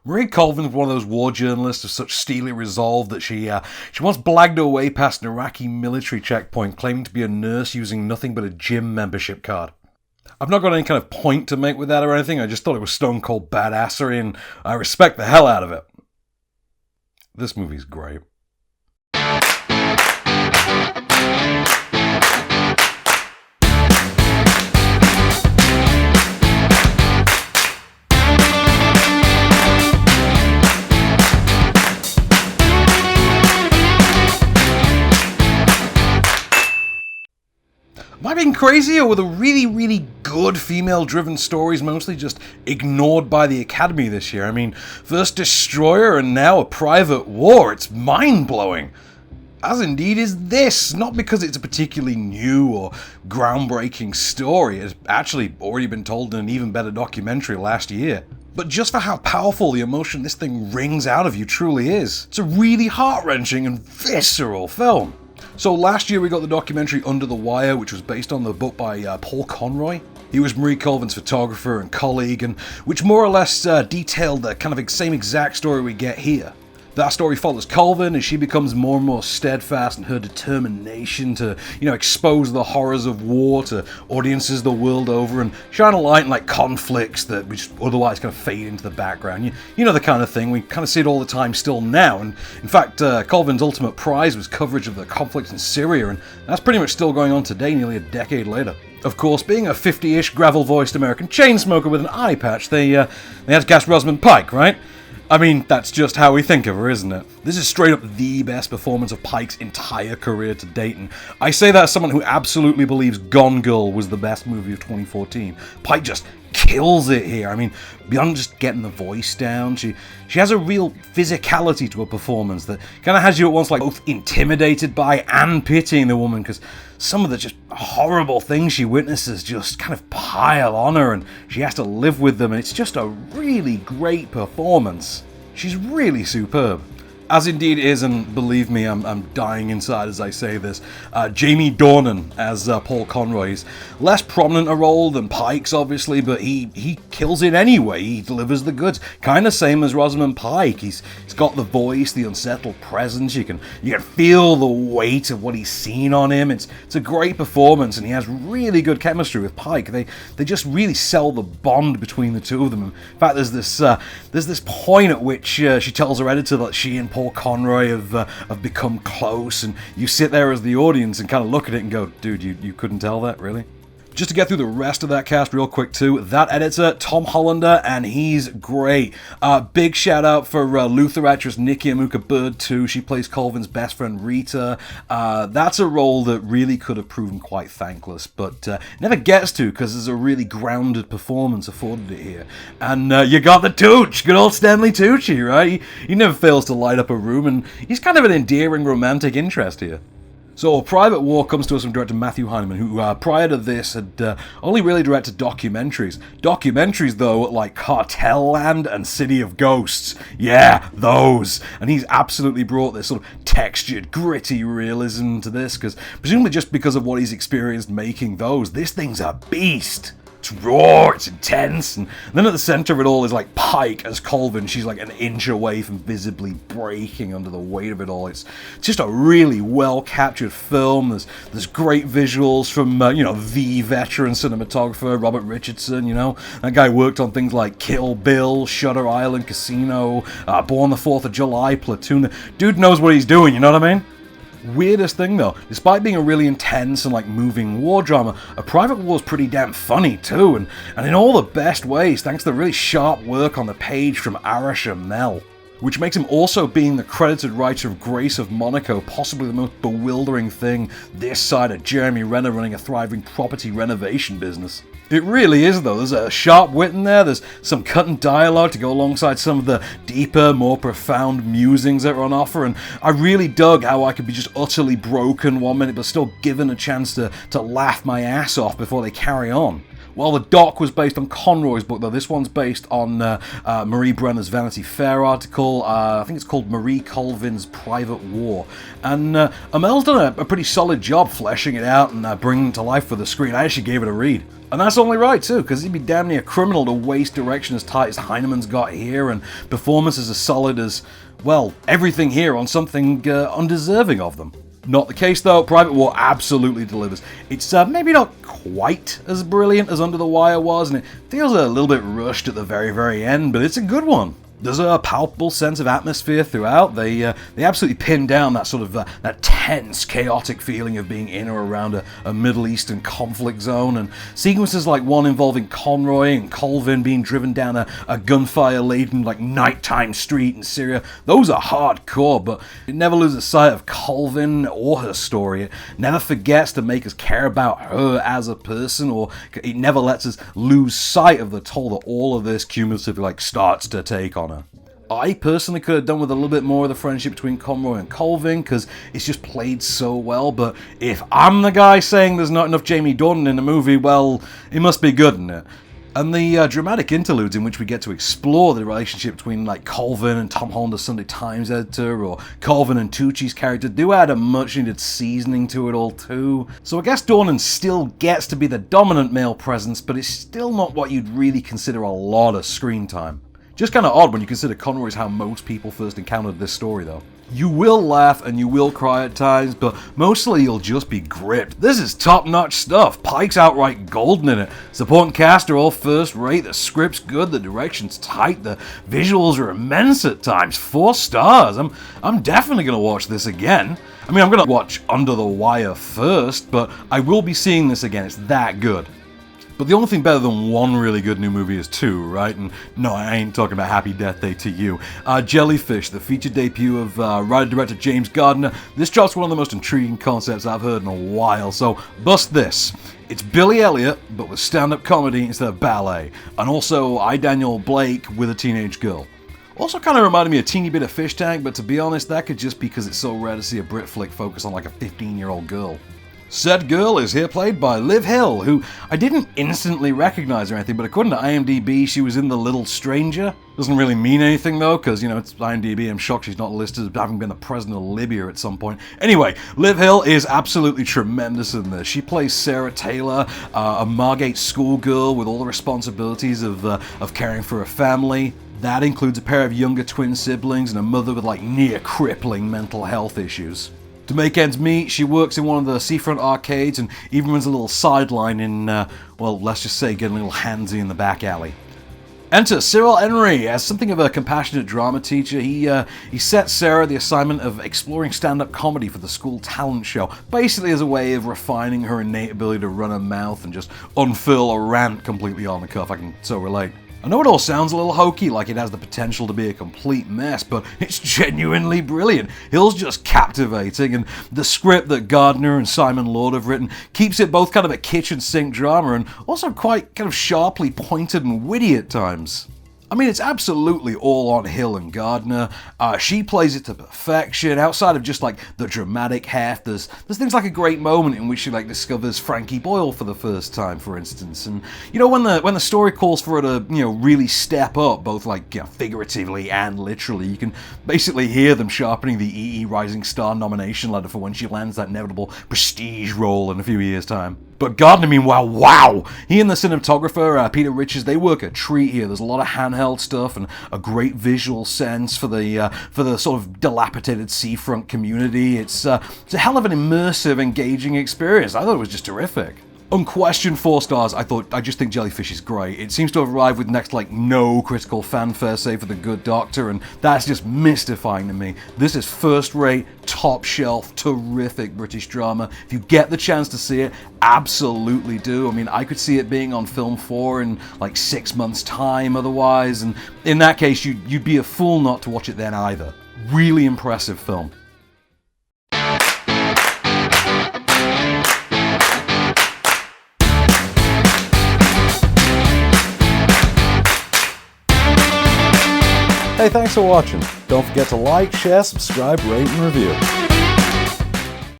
Marie Colvin was one of those war journalists of such steely resolve that she once blagged her way past an Iraqi military checkpoint claiming to be a nurse using nothing but a gym membership card. I've not got any kind of point to make with that or anything, I just thought it was stone cold badassery and I respect the hell out of it. This movie's great. Am I being crazy, or were the really, really good female-driven stories mostly just ignored by the Academy this year? I mean, first Destroyer and now A Private War. It's mind-blowing. As indeed is this, not because it's a particularly new or groundbreaking story. It's actually already been told in an even better documentary last year. But just for how powerful the emotion this thing wrings out of you truly is. It's a really heart-wrenching and visceral film. So last year we got the documentary Under the Wire, which was based on the book by Paul Conroy. He was Marie Colvin's photographer and colleague, and which more or less detailed the kind of same exact story we get here. That story follows Colvin as she becomes more and more steadfast in her determination to, expose the horrors of war to audiences the world over and shine a light on conflicts that which otherwise kind of fade into the background. You know the kind of thing, we kind of see it all the time still now, and in fact Colvin's ultimate prize was coverage of the conflict in Syria, and that's pretty much still going on today, nearly a decade later. Of course, being a 50-ish gravel-voiced American chain smoker with an eye patch, they had to cast Rosamund Pike, right? I mean, that's just how we think of her, isn't it? This is straight up the best performance of Pike's entire career to date, and I say that as someone who absolutely believes Gone Girl was the best movie of 2014. Pike just kills it here. I mean, beyond just getting the voice down, she has a real physicality to her performance that kind of has you at once both intimidated by and pitying the woman, because some of the just horrible things she witnesses just kind of pile on her and she has to live with them, and it's just a really great performance. She's really superb. As indeed is, and believe me, I'm dying inside as I say this, Jamie Dornan as Paul Conroy. He's less prominent a role than Pike's, obviously, but he kills it anyway. He delivers the goods. Kind of same as Rosamund Pike. He's got the voice, the unsettled presence. You can feel the weight of what he's seen on him. It's a great performance, and he has really good chemistry with Pike. They just really sell the bond between the two of them. In fact, there's this point at which she tells her editor that she and Paul Conroy have become close, and you sit there as the audience and kind of look at it and go, dude, you couldn't tell that, really? Just to get through the rest of that cast real quick too, that editor, Tom Hollander, and he's great. Big shout out for Luther actress Nikki Amuka-Bird too. She plays Colvin's best friend Rita. That's a role that really could have proven quite thankless, but never gets to because there's a really grounded performance afforded it here. And you got the Tooch, good old Stanley Tucci, right? He never fails to light up a room, and he's kind of an endearing romantic interest here. So, Private War comes to us from director Matthew Heineman, who prior to this had only really directed documentaries. Documentaries, though, like Cartel Land and City of Ghosts. Yeah, those. And he's absolutely brought this sort of textured, gritty realism to this, because presumably just because of what he's experienced making those, this thing's a beast. It's raw, it's intense, and then at the center of it all is Pike as Colvin. She's an inch away from visibly breaking under the weight of it all. It's just a really well captured film. There's great visuals from the veteran cinematographer Robert Richardson. That guy worked on things like Kill Bill, Shutter Island, Casino, Born the 4th of July, Platoon. Dude knows what he's doing, you know what I mean? Weirdest thing though, despite being a really intense and moving war drama, A Private War is pretty damn funny too, and in all the best ways, thanks to the really sharp work on the page from Arash Amel, which makes him also being the credited writer of Grace of Monaco possibly the most bewildering thing this side of Jeremy Renner running a thriving property renovation business. It really is though. There's a sharp wit in there, there's some cut and dialogue to go alongside some of the deeper, more profound musings that are on offer, and I really dug how I could be just utterly broken one minute but still given a chance to laugh my ass off before they carry on. Well, the doc was based on Conroy's book, though. This one's based on Marie Brenner's Vanity Fair article. I think it's called Marie Colvin's Private War. And Amel's done a pretty solid job fleshing it out and bringing it to life for the screen. I actually gave it a read. And that's only right, too, because he'd be damn near criminal to waste direction as tight as Heinemann's got here, and performances as solid as, well, everything here on something undeserving of them. Not the case, though. Private War absolutely delivers. It's maybe not quite as brilliant as Under the Wire was, and it feels a little bit rushed at the very, very end, but it's a good one. There's a palpable sense of atmosphere throughout. They absolutely pin down that sort of that tense, chaotic feeling of being in or around a Middle Eastern conflict zone, and sequences like one involving Conroy and Colvin being driven down a gunfire-laden like nighttime street in Syria. Those are hardcore, but it never loses sight of Colvin or her story. It never forgets to make us care about her as a person, or it never lets us lose sight of the toll that all of this cumulatively starts to take on her. I personally could have done with a little bit more of the friendship between Conroy and Colvin, because it's just played so well, but if I'm the guy saying there's not enough Jamie Dornan in the movie, well, it must be good, isn't it? And the dramatic interludes in which we get to explore the relationship between Colvin and Tom Holland, the Sunday Times editor, or Colvin and Tucci's character, do add a much needed seasoning to it all too. So I guess Dornan still gets to be the dominant male presence, but it's still not what you'd really consider a lot of screen time. Just kind of odd when you consider Conroy's how most people first encountered this story, though. You will laugh and you will cry at times, but mostly you'll just be gripped. This is top-notch stuff. Pike's outright golden in it. Supporting cast are all first-rate, the script's good, the direction's tight, the visuals are immense at times. 4 stars. I'm definitely going to watch this again. I mean, I'm going to watch Under the Wire first, but I will be seeing this again. It's that good. But the only thing better than one really good new movie is 2, right? And no, I ain't talking about Happy Death Day to You. Jellyfish, the feature debut of writer-director James Gardner. This drops one of the most intriguing concepts I've heard in a while, so bust this. It's Billy Elliot, but with stand-up comedy instead of ballet. And also I, Daniel Blake, with a teenage girl. Also kind of reminded me a teeny bit of Fish Tank, but to be honest, that could just be because it's so rare to see a Brit flick focus on a 15-year-old girl. Said girl is here played by Liv Hill, who I didn't instantly recognize or anything, but according to IMDb, she was in The Little Stranger. Doesn't really mean anything though, because, it's IMDb. I'm shocked she's not listed as having been the president of Libya at some point. Anyway, Liv Hill is absolutely tremendous in this. She plays Sarah Taylor, a Margate schoolgirl with all the responsibilities of caring for a family. That includes a pair of younger twin siblings and a mother with near crippling mental health issues. To make ends meet, she works in one of the seafront arcades and even runs a little sideline in, let's just say getting a little handsy in the back alley. Enter Cyril Henry. As something of a compassionate drama teacher, he set Sarah the assignment of exploring stand-up comedy for the school talent show, basically as a way of refining her innate ability to run her mouth and just unfurl a rant completely on the cuff. I can so relate. I know it all sounds a little hokey, like it has the potential to be a complete mess, but it's genuinely brilliant. Hill's just captivating, and the script that Gardner and Simon Lord have written keeps it both kind of a kitchen sink drama and also quite kind of sharply pointed and witty at times. I mean, it's absolutely all on Hill and Gardner. She plays it to perfection. Outside of just the dramatic heft, there's things like a great moment in which she discovers Frankie Boyle for the first time, for instance. And when the story calls for her to really step up, both figuratively and literally, you can basically hear them sharpening the EE Rising Star nomination ladder for when she lands that inevitable prestige role in a few years' time. But Gardner, meanwhile, wow! He and the cinematographer, Peter Richards, they work a treat here. There's a lot of handheld stuff and a great visual sense for the sort of dilapidated seafront community. It's a hell of an immersive, engaging experience. I thought it was just terrific. Unquestioned 4 stars. I just think Jellyfish is great. It seems to have arrived with next no critical fanfare save for The Good Doctor, and that's just mystifying to me. This is first-rate, top-shelf, terrific British drama. If you get the chance to see it, absolutely do. I mean, I could see it being on Film 4 in 6 months' time otherwise, and in that case, you'd be a fool not to watch it then either. Really impressive film. Hey, thanks for watching. Don't forget to like, share, subscribe, rate, and review.